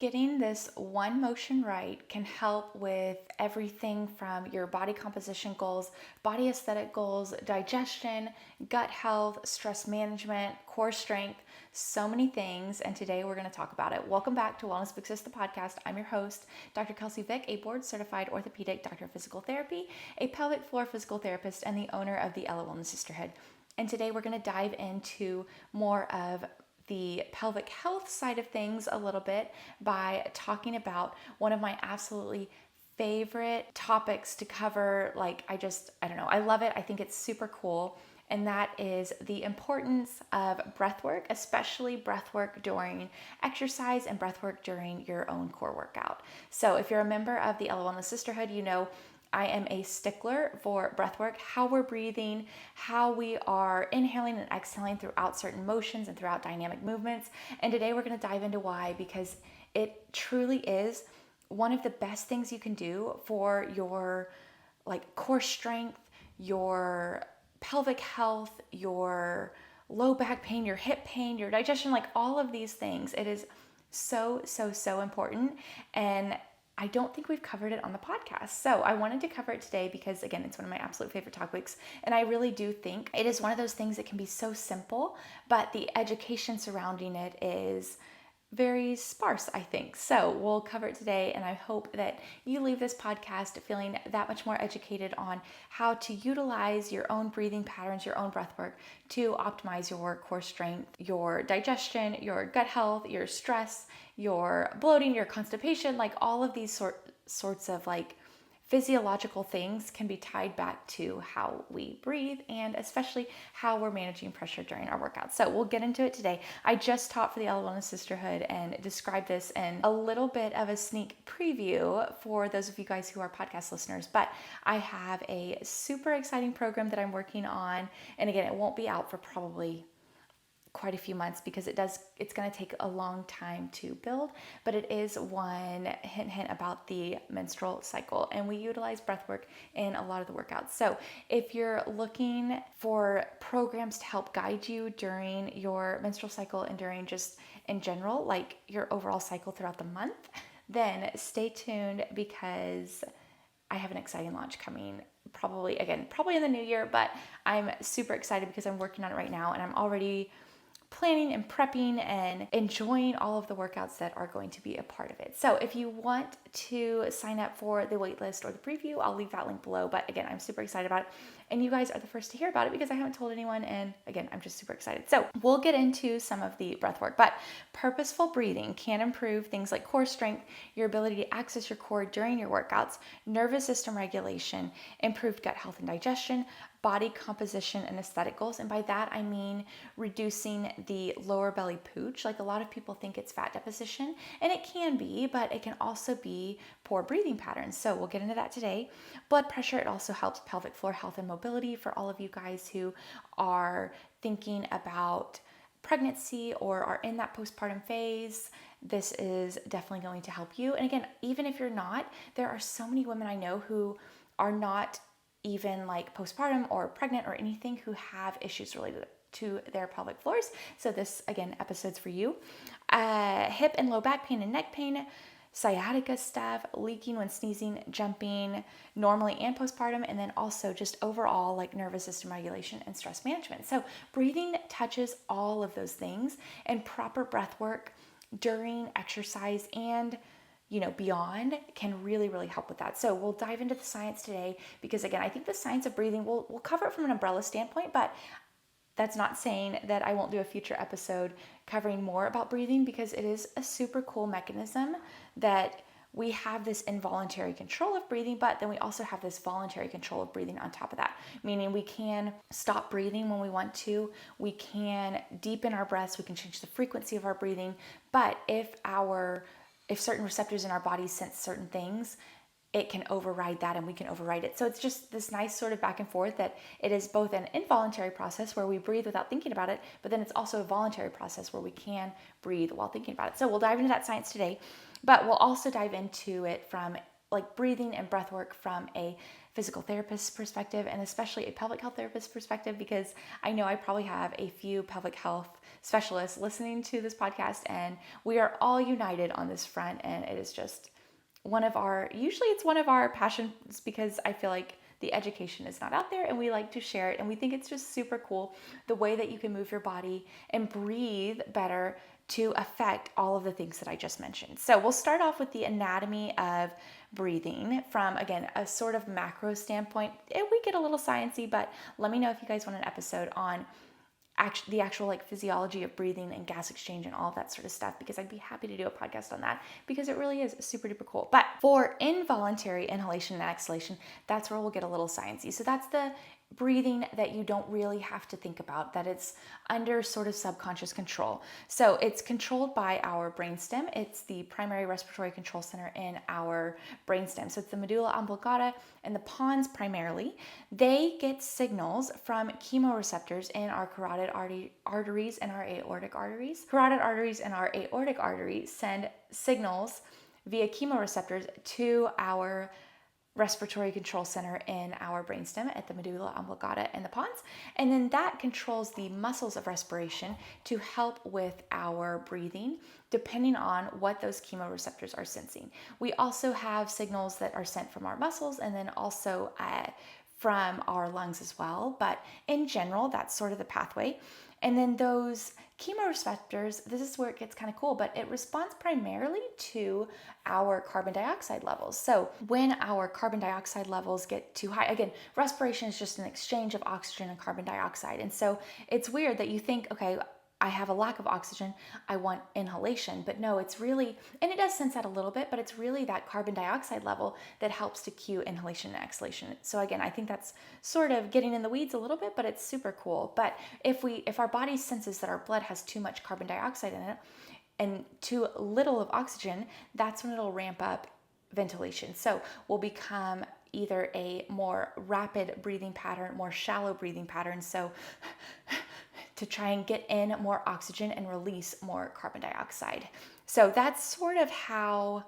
Getting this one motion right can help with everything from your body composition goals, body aesthetic goals, digestion, gut health, stress management, core strength, so many things. And today we're going to talk about it. Welcome back to Wellness Big Sis, the podcast. I'm your host, Dr. Kelsey Vick, a board certified orthopedic doctor of physical therapy, a pelvic floor physical therapist, and the owner of the Ella Wellness Sisterhood. And today we're going to dive into more of the pelvic health side of things a little bit by talking about one of my absolutely favorite topics to cover. I don't know, I love it. I think it's super cool. And that is the importance of breathwork, especially breathwork during exercise and breathwork during your own core workout. So if you're a member of the Ella Wellness Sisterhood, you know I am a stickler for breathwork, how we're breathing, how we are inhaling and exhaling throughout certain motions and throughout dynamic movements. And today we're going to dive into why, because it truly is one of the best things you can do for your core strength, your pelvic health, your low back pain, your hip pain, your digestion, all of these things. It is so important. And I don't think we've covered it on the podcast. So I wanted to cover it today because, again, it's one of my absolute favorite topics. And I really do think it is one of those things that can be so simple, but the education surrounding it is very sparse, I think. So we'll cover it today, and I hope that you leave this podcast feeling that much more educated on how to utilize your own breathing patterns, your own breath work to optimize your core strength, your digestion, your gut health, your stress, your bloating, your constipation, all of these sorts of physiological things can be tied back to how we breathe and especially how we're managing pressure during our workouts. So we'll get into it today. I just taught for the Ella Wellness Sisterhood and described this in a little bit of a sneak preview for those of you guys who are podcast listeners, but I have a super exciting program that I'm working on. And again, it won't be out for probably quite a few months because it's going to take a long time to build, but it is one hint about the menstrual cycle, and we utilize breath work in a lot of the workouts. So if you're looking for programs to help guide you during your menstrual cycle and during just in general, your overall cycle throughout the month, then stay tuned because I have an exciting launch coming probably in the new year, but I'm super excited because I'm working on it right now and I'm already planning and prepping and enjoying all of the workouts that are going to be a part of it. So if you want to sign up for the waitlist or the preview, I'll leave that link below. But again, I'm super excited about it. And you guys are the first to hear about it because I haven't told anyone. And again, I'm just super excited. So we'll get into some of the breath work, but purposeful breathing can improve things like core strength, your ability to access your core during your workouts, nervous system regulation, improved gut health and digestion, body composition and aesthetic goals. And by that, I mean reducing the lower belly pooch. A lot of people think it's fat deposition, and it can be, but it can also be poor breathing patterns. So we'll get into that today. Blood pressure, it also helps pelvic floor health and mobility for all of you guys who are thinking about pregnancy or are in that postpartum phase. This is definitely going to help you. And again, even if you're not, there are so many women I know who are not even postpartum or pregnant or anything who have issues related to their pelvic floors. So this, again, episode's for you. Hip and low back pain and neck pain, sciatica stuff, leaking when sneezing, jumping, normally and postpartum, and then also just overall nervous system regulation and stress management. So breathing touches all of those things, and proper breath work during exercise and beyond can really help with that. So we'll dive into the science today because, again, I think the science of breathing, we'll cover it from an umbrella standpoint, but that's not saying that I won't do a future episode covering more about breathing because it is a super cool mechanism that we have this involuntary control of breathing, but then we also have this voluntary control of breathing on top of that, meaning we can stop breathing when we want to, we can deepen our breaths, we can change the frequency of our breathing, but if certain receptors in our body sense certain things, it can override that and we can override it. So it's just this nice sort of back and forth that it is both an involuntary process where we breathe without thinking about it, but then it's also a voluntary process where we can breathe while thinking about it. So we'll dive into that science today, but we'll also dive into it from like breathing and breath work from a physical therapist perspective, and especially a pelvic health therapist perspective, because I know I probably have a few pelvic health specialists listening to this podcast, and we are all united on this front. And it is just usually it's one of our passions, because I feel like the education is not out there and we like to share it, and we think it's just super cool the way that you can move your body and breathe better to affect all of the things that I just mentioned. So we'll start off with the anatomy of breathing from, again, a sort of macro standpoint. We get a little sciencey, but let me know if you guys want an episode on the actual like physiology of breathing and gas exchange and all of that sort of stuff, because I'd be happy to do a podcast on that, because it really is super duper cool. But for involuntary inhalation and exhalation, that's where we'll get a little sciencey. So that's the breathing that you don't really have to think about, that it's under sort of subconscious control. So it's controlled by our brainstem. It's the primary respiratory control center in our brainstem. So it's the medulla oblongata and the pons primarily. They get signals from chemoreceptors in our carotid arteries and our aortic arteries. Carotid arteries and our aortic arteries send signals via chemoreceptors to our respiratory control center in our brainstem at the medulla oblongata and the pons, and then that controls the muscles of respiration to help with our breathing, depending on what those chemoreceptors are sensing. We also have signals that are sent from our muscles, and then also from our lungs as well, but in general, that's sort of the pathway. And then those chemoreceptors, this is where it gets kind of cool, but it responds primarily to our carbon dioxide levels. So when our carbon dioxide levels get too high, again, respiration is just an exchange of oxygen and carbon dioxide. And so it's weird that you think, okay, I have a lack of oxygen, I want inhalation. But no, it's really, and it does sense that a little bit, but it's really that carbon dioxide level that helps to cue inhalation and exhalation. So again, I think that's sort of getting in the weeds a little bit, but it's super cool. But if our body senses that our blood has too much carbon dioxide in it and too little of oxygen, that's when it'll ramp up ventilation. So we'll become either a more rapid breathing pattern, more shallow breathing pattern. So to try and get in more oxygen and release more carbon dioxide. So that's sort of how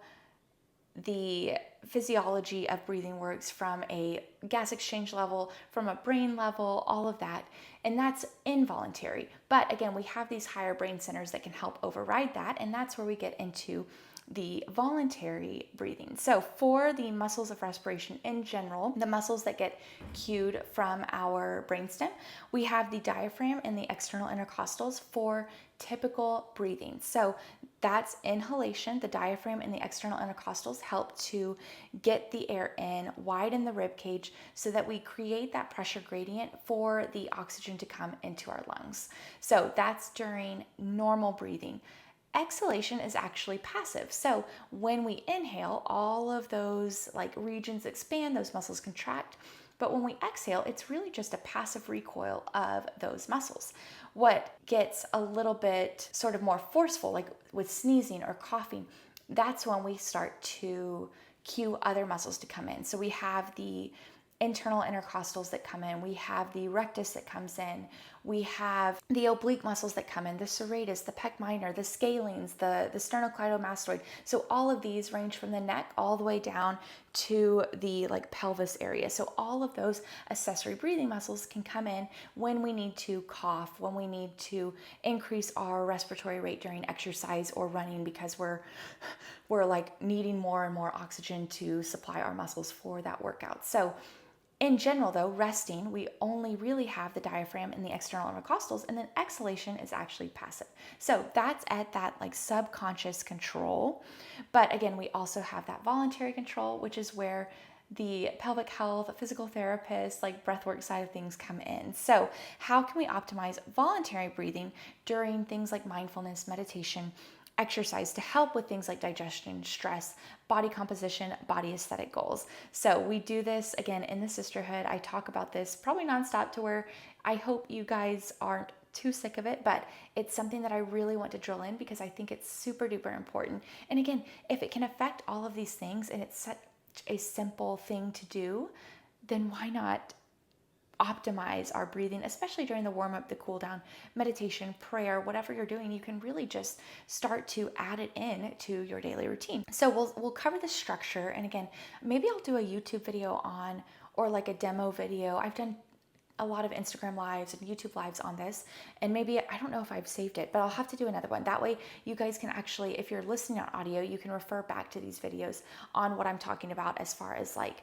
the physiology of breathing works from a gas exchange level, from a brain level, all of that. And that's involuntary. But again, we have these higher brain centers that can help override that. And that's where we get into the voluntary breathing. So for the muscles of respiration in general, the muscles that get cued from our brainstem, we have the diaphragm and the external intercostals for typical breathing. So that's inhalation. The diaphragm and the external intercostals help to get the air in, widen the rib cage so that we create that pressure gradient for the oxygen to come into our lungs. So that's during normal breathing. Exhalation is actually passive. So when we inhale, all of those like regions expand, those muscles contract. But when we exhale, it's really just a passive recoil of those muscles. What gets a little bit sort of more forceful, like with sneezing or coughing, that's when we start to cue other muscles to come in. So we have the internal intercostals that come in, we have the rectus that comes in, we have the oblique muscles that come in, the serratus, the pec minor, the scalenes, the sternocleidomastoid. So all of these range from the neck all the way down to the like pelvis area. So all of those accessory breathing muscles can come in when we need to cough, when we need to increase our respiratory rate during exercise or running, because we're like needing more and more oxygen to supply our muscles for that workout. So in general, though, resting, we only really have the diaphragm and the external intercostals, and then exhalation is actually passive. So that's at that like subconscious control. But again, we also have that voluntary control, which is where the pelvic health, physical therapist, like breathwork side of things come in. So how can we optimize voluntary breathing during things like mindfulness, meditation, exercise to help with things like digestion, stress, body composition, body aesthetic goals? So we do this again in the sisterhood. I talk about this probably nonstop to where I hope you guys aren't too sick of it, but it's something that I really want to drill in because I think it's super duper important. And again, if it can affect all of these things and it's such a simple thing to do, then why not optimize our breathing, especially during the warm up, the cool down, meditation, prayer, whatever you're doing. You can really just start to add it in to your daily routine. So we'll cover the structure, and again, maybe I'll do a YouTube video on, or like a demo video. I've done a lot of Instagram lives and YouTube lives on this, and maybe, I don't know if I've saved it, but I'll have to do another one. That way you guys can actually, if you're listening on audio, you can refer back to these videos on what I'm talking about as far as like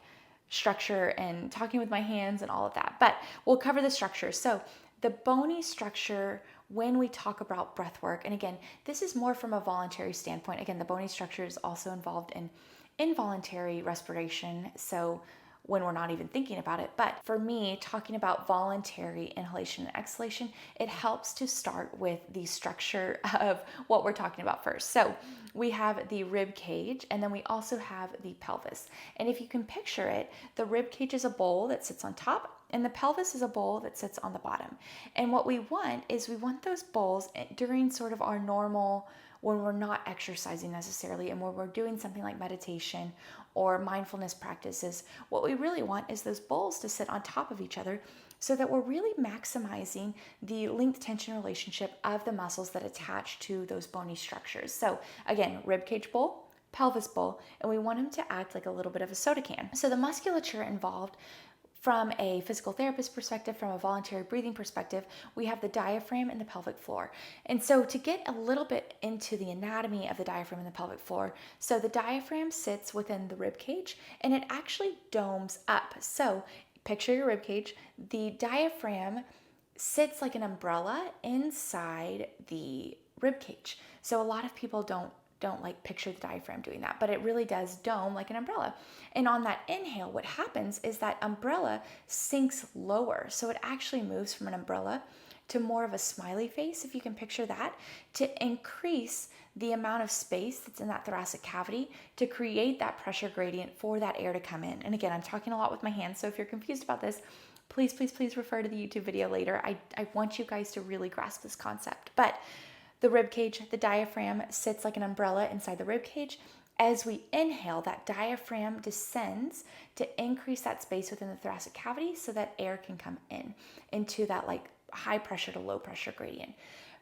structure and talking with my hands and all of that. But we'll cover the structure. So the bony structure, when we talk about breath work, and again, this is more from a voluntary standpoint. Again, the bony structure is also involved in involuntary respiration, so when we're not even thinking about it. But for me, talking about voluntary inhalation and exhalation, it helps to start with the structure of what we're talking about first. So we have the rib cage, and then we also have the pelvis. And if you can picture it, the rib cage is a bowl that sits on top, and the pelvis is a bowl that sits on the bottom. And what we want is we want those bowls during sort of our normal, when we're not exercising necessarily, and when we're doing something like meditation or mindfulness practices, what we really want is those bowls to sit on top of each other, so that we're really maximizing the length tension relationship of the muscles that attach to those bony structures. So again, rib cage bowl, pelvis bowl, and we want them to act like a little bit of a soda can. So the musculature involved, from a physical therapist perspective, from a voluntary breathing perspective, we have the diaphragm and the pelvic floor. And so to get a little bit into the anatomy of the diaphragm and the pelvic floor, so the diaphragm sits within the rib cage, and it actually domes up. So picture your rib cage. The diaphragm sits like an umbrella inside the rib cage. So a lot of people don't like picture the diaphragm doing that, but it really does dome like an umbrella. And on that inhale, what happens is that umbrella sinks lower. So it actually moves from an umbrella to more of a smiley face, if you can picture that, to increase the amount of space that's in that thoracic cavity, to create that pressure gradient for that air to come in. And again, I'm talking a lot with my hands, so if you're confused about this, please refer to the YouTube video later. I want you guys to really grasp this concept. But the rib cage, the diaphragm sits like an umbrella inside the rib cage. As we inhale, that diaphragm descends to increase that space within the thoracic cavity so that air can come in into that like high pressure to low pressure gradient.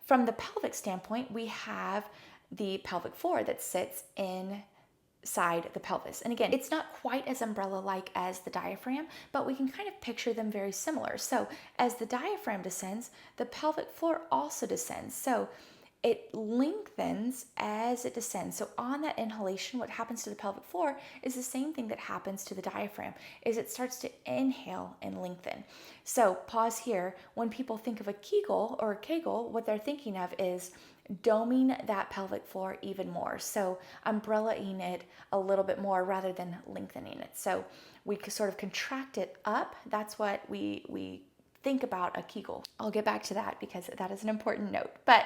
From the pelvic standpoint, we have the pelvic floor that sits inside the pelvis. And again, it's not quite as umbrella-like as the diaphragm, but we can kind of picture them very similar. So as the diaphragm descends, the pelvic floor also descends. So it lengthens as it descends. So on that inhalation, what happens to the pelvic floor is the same thing that happens to the diaphragm, is it starts to inhale and lengthen. So pause here. When people think of a Kegel or a Kegel, what they're thinking of is doming that pelvic floor even more. So umbrellaing it a little bit more rather than lengthening it. So we sort of contract it up. That's what we think about a Kegel. I'll get back to that because that is an important note. But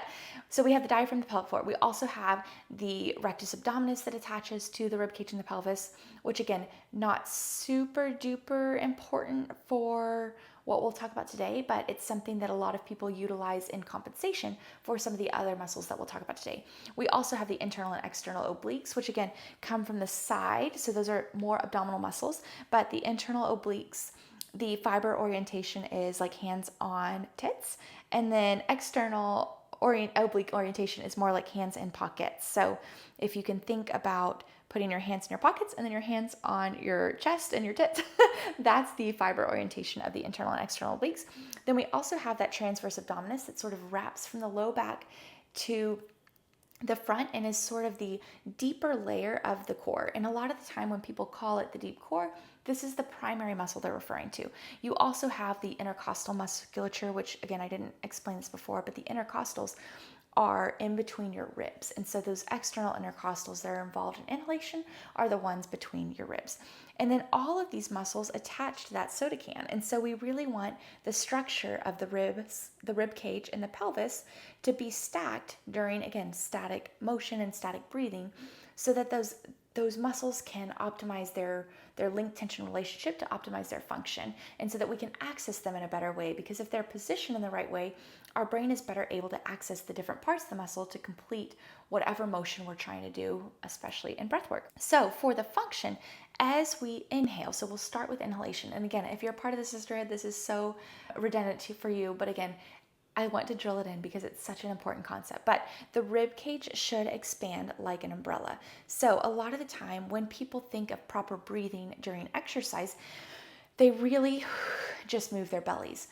so we have the diaphragm, the pelvic floor. We also have the rectus abdominis that attaches to the ribcage and the pelvis, which again, not super duper important for what we'll talk about today, but it's something that a lot of people utilize in compensation for some of the other muscles that we'll talk about today. We also have the internal and external obliques, which again come from the side. So those are more abdominal muscles, but the internal obliques, the fiber orientation is like hands on tits, and then external oblique orientation is more like hands in pockets. So if you can think about putting your hands in your pockets and then your hands on your chest and your tits, that's the fiber orientation of the internal and external obliques. Then we also have that transverse abdominis that sort of wraps from the low back to the front and is sort of the deeper layer of the core. And a lot of the time when people call it the deep core, this is the primary muscle they're referring to. You also have the intercostal musculature, which again, I didn't explain this before, but the intercostals are in between your ribs. And so those external intercostals that are involved in inhalation are the ones between your ribs. And then all of these muscles attach to that soda can. And so we really want the structure of the ribs, the rib cage and the pelvis to be stacked during, again, static motion and static breathing, so that those muscles can optimize their length tension relationship to optimize their function, and so that we can access them in a better way. Because if they're positioned in the right way, our brain is better able to access the different parts of the muscle to complete whatever motion we're trying to do, especially in breath work. So for the function, as we inhale, so we'll start with inhalation. And again, if you're part of the sisterhood, this is so redundant for you. But again, I want to drill it in because it's such an important concept. But the rib cage should expand like an umbrella. So a lot of the time when people think of proper breathing during exercise, they really just move their bellies.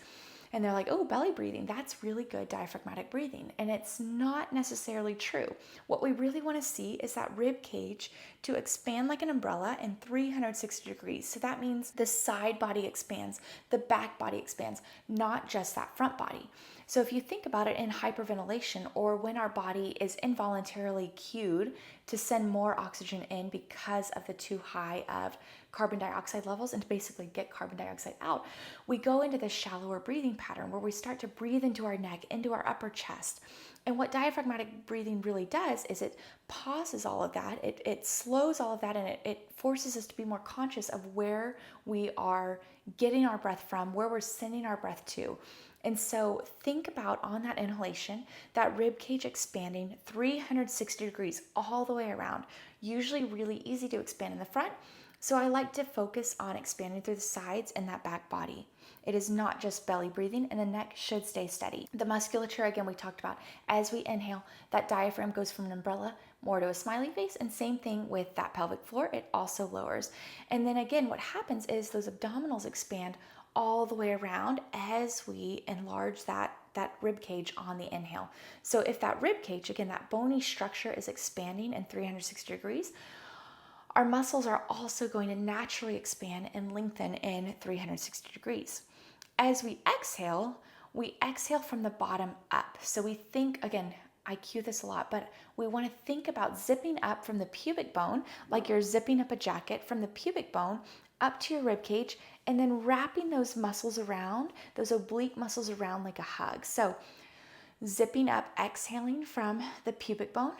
And they're like, oh, belly breathing, that's really good diaphragmatic breathing. And it's not necessarily true. What we really want to see is that rib cage to expand like an umbrella in 360 degrees. So that means the side body expands, the back body expands, not just that front body. So if you think about it in hyperventilation, or when our body is involuntarily cued to send more oxygen in because of the too high of carbon dioxide levels and to basically get carbon dioxide out, we go into this shallower breathing pattern where we start to breathe into our neck, into our upper chest. And what diaphragmatic breathing really does is it pauses all of that, it slows all of that, and it forces us to be more conscious of where we are getting our breath from, where we're sending our breath to. And so think about on that inhalation, that rib cage expanding 360 degrees all the way around. Usually really easy to expand in the front. So I like to focus on expanding through the sides and that back body. It is not just belly breathing, and the neck should stay steady. The musculature, again, we talked about, as we inhale, that diaphragm goes from an umbrella more to a smiley face, and same thing with that pelvic floor, it also lowers. And then again, what happens is those abdominals expand all the way around as we enlarge that rib cage on the inhale. So if that rib cage, again, that bony structure is expanding in 360 degrees, our muscles are also going to naturally expand and lengthen in 360 degrees. As we exhale from the bottom up. So we think, again, I cue this a lot, but we want to think about zipping up from the pubic bone, like you're zipping up a jacket from the pubic bone up to your rib cage, and then wrapping those muscles around, those oblique muscles around like a hug. So zipping up, exhaling from the pubic bone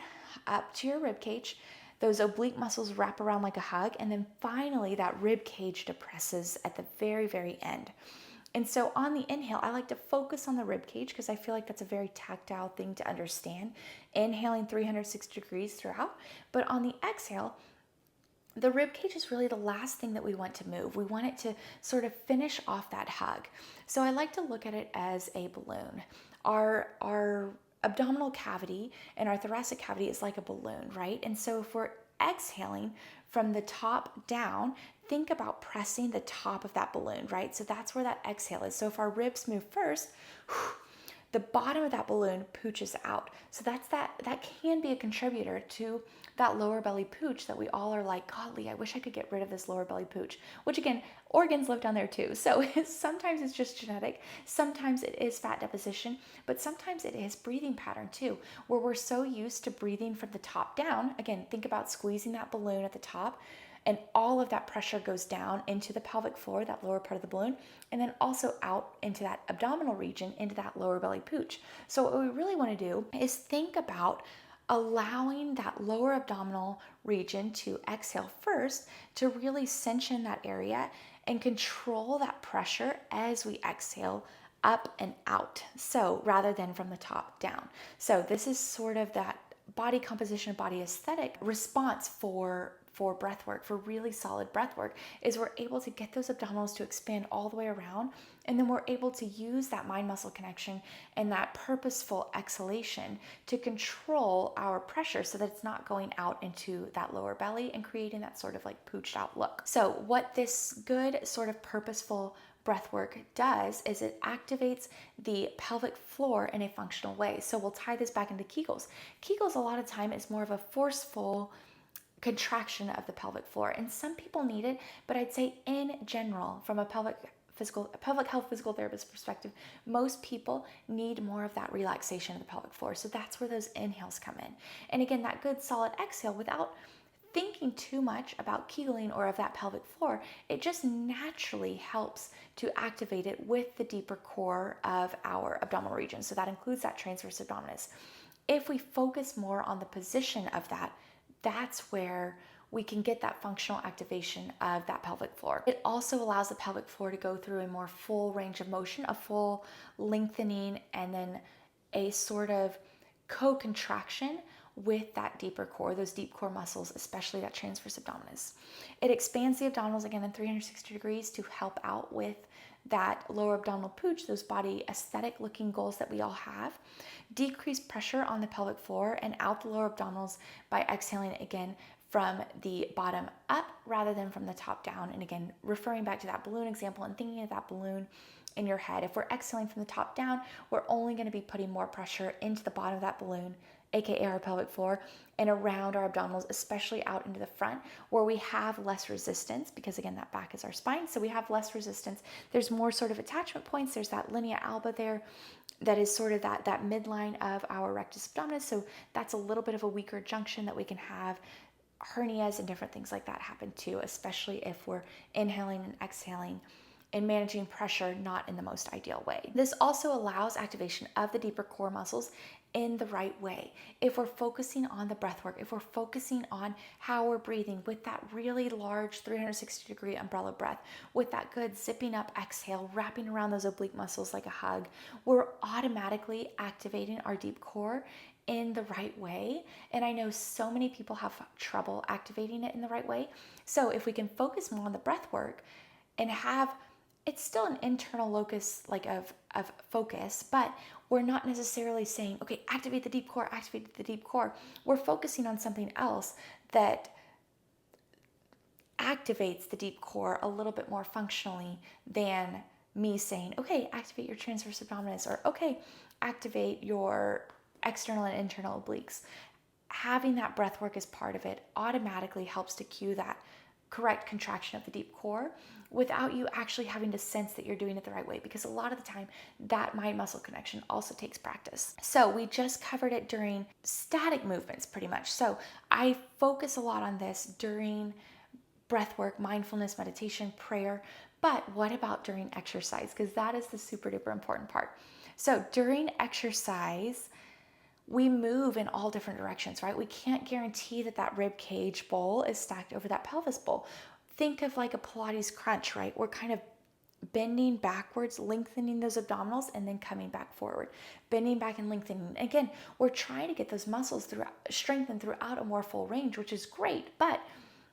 up to your rib cage, those oblique muscles wrap around like a hug, and then finally that rib cage depresses at the very, very end. And so on the inhale, I like to focus on the rib cage because I feel like that's a very tactile thing to understand, inhaling 360 degrees throughout. But on the exhale, the rib cage is really the last thing that we want to move. We want it to sort of finish off that hug. So I like to look at it as a balloon. Our abdominal cavity and our thoracic cavity is like a balloon, right? And so if we're exhaling from the top down, think about pressing the top of that balloon, right? So that's where that exhale is. So if our ribs move first, the bottom of that balloon pooches out. So that can be a contributor to that lower belly pooch that we all are like, golly, I wish I could get rid of this lower belly pooch, which again, organs live down there too. So sometimes it's just genetic, sometimes it is fat deposition, but sometimes it is breathing pattern too, where we're so used to breathing from the top down. Again, think about squeezing that balloon at the top, and all of that pressure goes down into the pelvic floor, that lower part of the balloon, and then also out into that abdominal region, into that lower belly pooch. So what we really want to do is think about allowing that lower abdominal region to exhale first, to really cinch in that area and control that pressure as we exhale up and out. So rather than from the top down. So this is sort of that body composition, body aesthetic response for breath work, for really solid breath work, is we're able to get those abdominals to expand all the way around, and then we're able to use that mind muscle connection and that purposeful exhalation to control our pressure so that it's not going out into that lower belly and creating that sort of like pooched out look. So what this good sort of purposeful breath work does is it activates the pelvic floor in a functional way. So we'll tie this back into Kegels. Kegels a lot of time is more of a forceful contraction of the pelvic floor, and some people need it, but I'd say in general, from a pelvic health physical therapist perspective, most people need more of that relaxation of the pelvic floor. So that's where those inhales come in. And again, that good solid exhale without thinking too much about Kegling or of that pelvic floor, it just naturally helps to activate it with the deeper core of our abdominal region. So that includes that transverse abdominis. If we focus more on the position of that, that's where we can get that functional activation of that pelvic floor. It also allows the pelvic floor to go through a more full range of motion, a full lengthening, and then a sort of co-contraction with that deeper core, those deep core muscles, especially that transverse abdominis. It expands the abdominals again in 360 degrees to help out with that lower abdominal pooch, those body aesthetic looking goals that we all have. Decrease pressure on the pelvic floor and out the lower abdominals by exhaling again from the bottom up rather than from the top down. And again, referring back to that balloon example and thinking of that balloon in your head. If we're exhaling from the top down, we're only going to be putting more pressure into the bottom of that balloon, aka our pelvic floor, and around our abdominals, especially out into the front where we have less resistance, because again, that back is our spine, so we have less resistance. There's more sort of attachment points. There's that linea alba there that is sort of that midline of our rectus abdominis, so that's a little bit of a weaker junction that we can have hernias and different things like that happen too, especially if we're inhaling and exhaling and managing pressure not in the most ideal way. This also allows activation of the deeper core muscles in the right way. If we're focusing on the breath work, if we're focusing on how we're breathing with that really large 360 degree umbrella breath, with that good zipping up exhale, wrapping around those oblique muscles like a hug, we're automatically activating our deep core in the right way. And I know so many people have trouble activating it in the right way. So if we can focus more on the breath work and have, it's still an internal locus like of focus, but we're not necessarily saying, okay, activate the deep core, activate the deep core. We're focusing on something else that activates the deep core a little bit more functionally than me saying, okay, activate your transverse abdominis, or okay, activate your external and internal obliques. Having that breath work as part of it automatically helps to cue that correct contraction of the deep core without you actually having to sense that you're doing it the right way, because a lot of the time that mind muscle connection also takes practice. So we just covered it during static movements pretty much. So I focus a lot on this during breath work, mindfulness, meditation, prayer, but what about during exercise? Because that is the super duper important part. So during exercise, we move in all different directions, right? We can't guarantee that that rib cage bowl is stacked over that pelvis bowl. Think of like a Pilates crunch, right? We're kind of bending backwards, lengthening those abdominals, and then coming back forward, bending back and lengthening. Again, we're trying to get those muscles strengthened throughout a more full range, which is great, but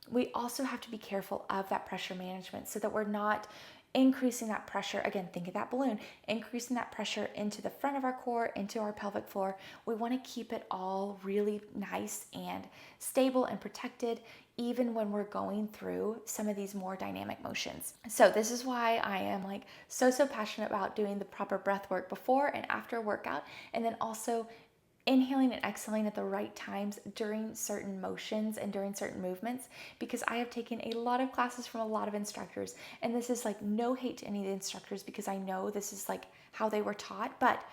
we also have to be careful of that pressure management so that we're not increasing that pressure. Again, think of that balloon, increasing that pressure into the front of our core, into our pelvic floor. We want to keep it all really nice and stable and protected, even when we're going through some of these more dynamic motions. So this is why I am like so passionate about doing the proper breath work before and after workout, and then also inhaling and exhaling at the right times during certain motions and during certain movements, because I have taken a lot of classes from a lot of instructors, and this is like no hate to any of the instructors because I know this is like how they were taught, but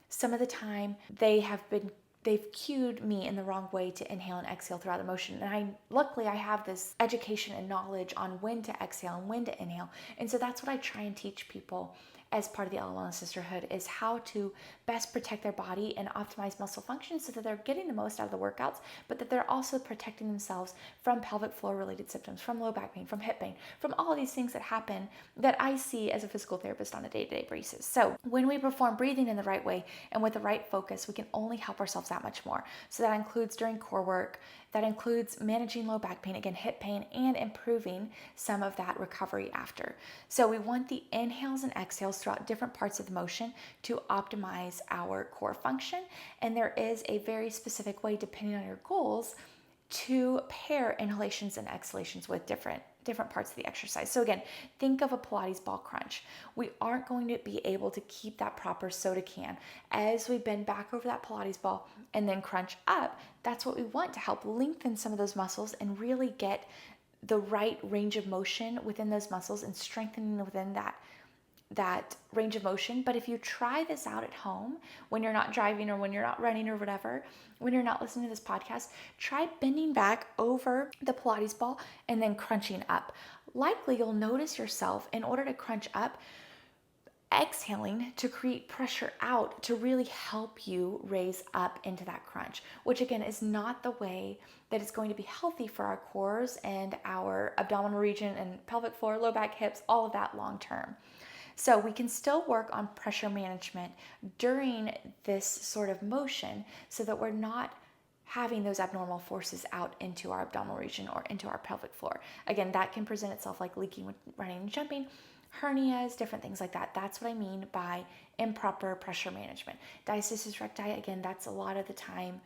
some of the time they've cued me in the wrong way to inhale and exhale throughout the motion. And luckily I have this education and knowledge on when to exhale and when to inhale. And so that's what I try and teach people as part of the LA Wellness Sisterhood, is how to best protect their body and optimize muscle function so that they're getting the most out of the workouts, but that they're also protecting themselves from pelvic floor related symptoms, from low back pain, from hip pain, from all of these things that happen that I see as a physical therapist on a day-to-day basis. So when we perform breathing in the right way and with the right focus, we can only help ourselves that much more. So that includes during core work, that includes managing low back pain, again, hip pain, and improving some of that recovery after. So we want the inhales and exhales throughout different parts of the motion to optimize our core function. And there is a very specific way, depending on your goals, to pair inhalations and exhalations with different parts of the exercise. So again, think of a Pilates ball crunch. We aren't going to be able to keep that proper soda can as we bend back over that Pilates ball and then crunch up. That's what we want to help lengthen some of those muscles and really get the right range of motion within those muscles and strengthening within that range of motion. But if you try this out at home when you're not driving or when you're not running or whatever, when you're not listening to this podcast, try bending back over the Pilates ball and then crunching up. Likely you'll notice yourself, in order to crunch up, exhaling to create pressure out to really help you raise up into that crunch, which again is not the way that it's going to be healthy for our cores and our abdominal region and pelvic floor, low back, hips, all of that long term. So we can still work on pressure management during this sort of motion so that we're not having those abnormal forces out into our abdominal region or into our pelvic floor. Again, that can present itself like leaking with running and jumping, hernias, different things like that. That's what I mean by improper pressure management. Diastasis recti, again, that's a lot of the time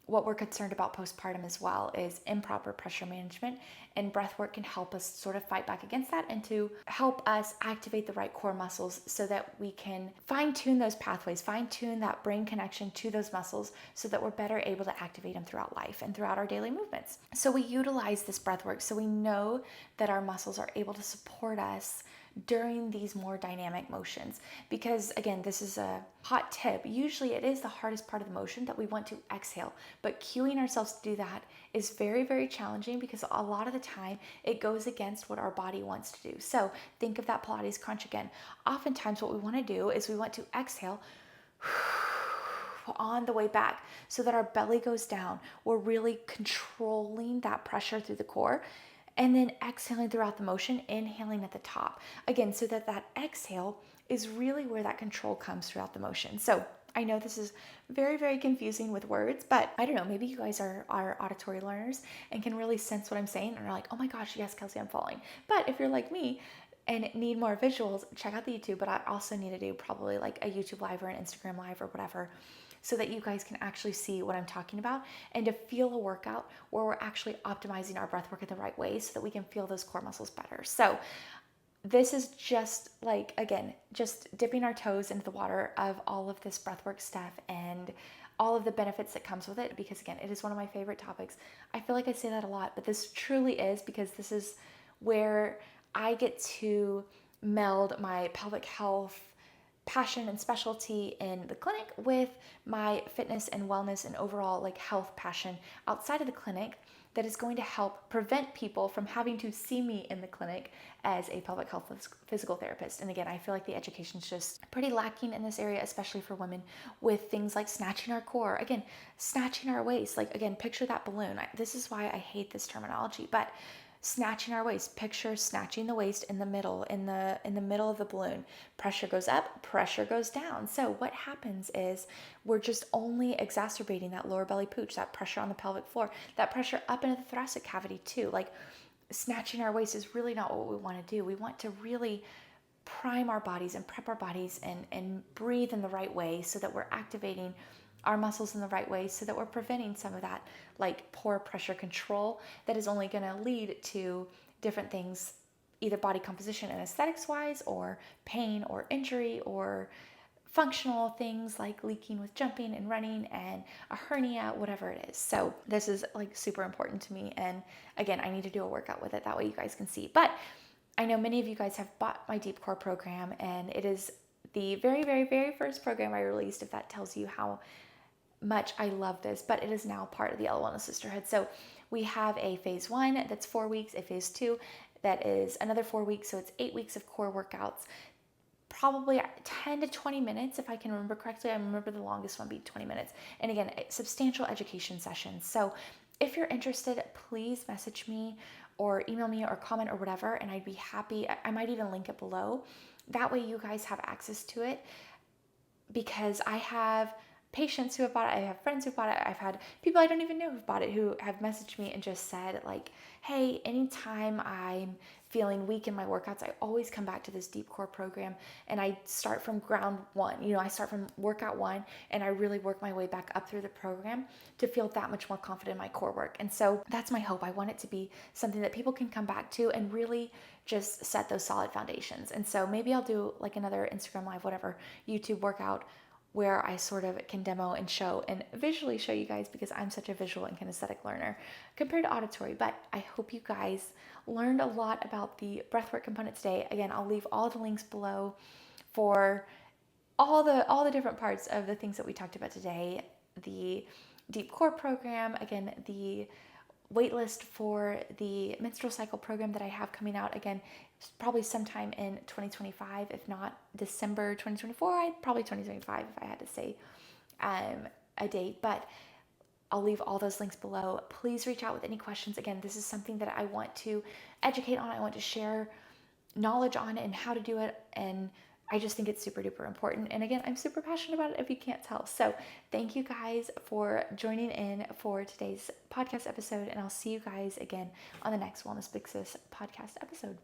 what we're concerned about postpartum as well, is improper pressure management, and breath work can help us sort of fight back against that and to help us activate the right core muscles so that we can fine tune those pathways, fine tune that brain connection to those muscles so that we're better able to activate them throughout life and throughout our daily movements. So we utilize this breath work so we know that our muscles are able to support us during these more dynamic motions. Because again, this is a hot tip. Usually it is the hardest part of the motion that we want to exhale, but cueing ourselves to do that is very, very challenging because a lot of the time it goes against what our body wants to do. So think of that Pilates crunch again. Oftentimes what we want to do is we want to exhale on the way back so that our belly goes down. We're really controlling that pressure through the core, and then exhaling throughout the motion, inhaling at the top. Again, so that that exhale is really where that control comes throughout the motion. So I know this is very, very confusing with words, but I don't know, maybe you guys are auditory learners and can really sense what I'm saying and are like, oh my gosh, yes, Kelsey, I'm following. But if you're like me and need more visuals, check out the YouTube, but I also need to do probably like a YouTube live or an Instagram live or whatever, so that you guys can actually see what I'm talking about and to feel a workout where we're actually optimizing our breath work in the right way so that we can feel those core muscles better. So this is just like, again, just dipping our toes into the water of all of this breathwork stuff and all of the benefits that comes with it, because again, it is one of my favorite topics. I feel like I say that a lot, but this truly is, because this is where I get to meld my pelvic health passion and specialty in the clinic with my fitness and wellness and overall like health passion outside of the clinic, that is going to help prevent people from having to see me in the clinic as a pelvic health physical therapist. And again, I feel like the education is just pretty lacking in this area, especially for women, with things like snatching our core, again, snatching our waist. Like, again, picture that balloon. This is why I hate this terminology, but snatching our waist, picture snatching the waist in the middle, in the middle of the balloon. Pressure goes up, pressure goes down. So what happens is we're just only exacerbating that lower belly pooch, that pressure on the pelvic floor, that pressure up into the thoracic cavity too. Like, snatching our waist is really not what we want to do. We want to really prime our bodies and prep our bodies and breathe in the right way so that we're activating our muscles in the right way, so that we're preventing some of that like poor pressure control that is only going to lead to different things, either body composition and aesthetics wise, or pain or injury, or functional things like leaking with jumping and running and a hernia, whatever it is. So this is like super important to me, and again, I need to do a workout with it, that way you guys can see. But I know many of you guys have bought my Deep Core program, and it is the very, very, very first program I released, if that tells you how much I love this, but it is now part of the Ella Wellness Sisterhood. So we have a phase 1 that's 4 weeks, a phase 2 that is another 4 weeks. So it's 8 weeks of core workouts, probably 10 to 20 minutes, if I can remember correctly. I remember the longest one being 20 minutes. And again, substantial education sessions. So if you're interested, please message me or email me or comment or whatever, and I'd be happy. I might even link it below. That way you guys have access to it, because I have patients who have bought it, I have friends who've bought it, I've had people I don't even know who've bought it who have messaged me and just said like, hey, anytime I'm feeling weak in my workouts, I always come back to this Deep Core program, and I start from ground one. I start from workout 1 and I really work my way back up through the program to feel that much more confident in my core work. And so that's my hope. I want it to be something that people can come back to and really just set those solid foundations. And so maybe I'll do like another Instagram live, whatever, YouTube workout, where I sort of can demo and show and visually show you guys, because I'm such a visual and kinesthetic learner compared to auditory. But I hope you guys learned a lot about the breathwork component today. Again, I'll leave all the links below for all the different parts of the things that we talked about today. The Deep Core program, again, the waitlist for the menstrual cycle program that I have coming out, again, probably sometime in 2025, if not December 2024, probably 2025 if I had to say a date, but I'll leave all those links below. Please reach out with any questions. Again, this is something that I want to educate on. I want to share knowledge on and how to do it, and I just think it's super duper important. And again, I'm super passionate about it if you can't tell. So thank you guys for joining in for today's podcast episode. And I'll see you guys again on the next Wellness Big Sis podcast episode.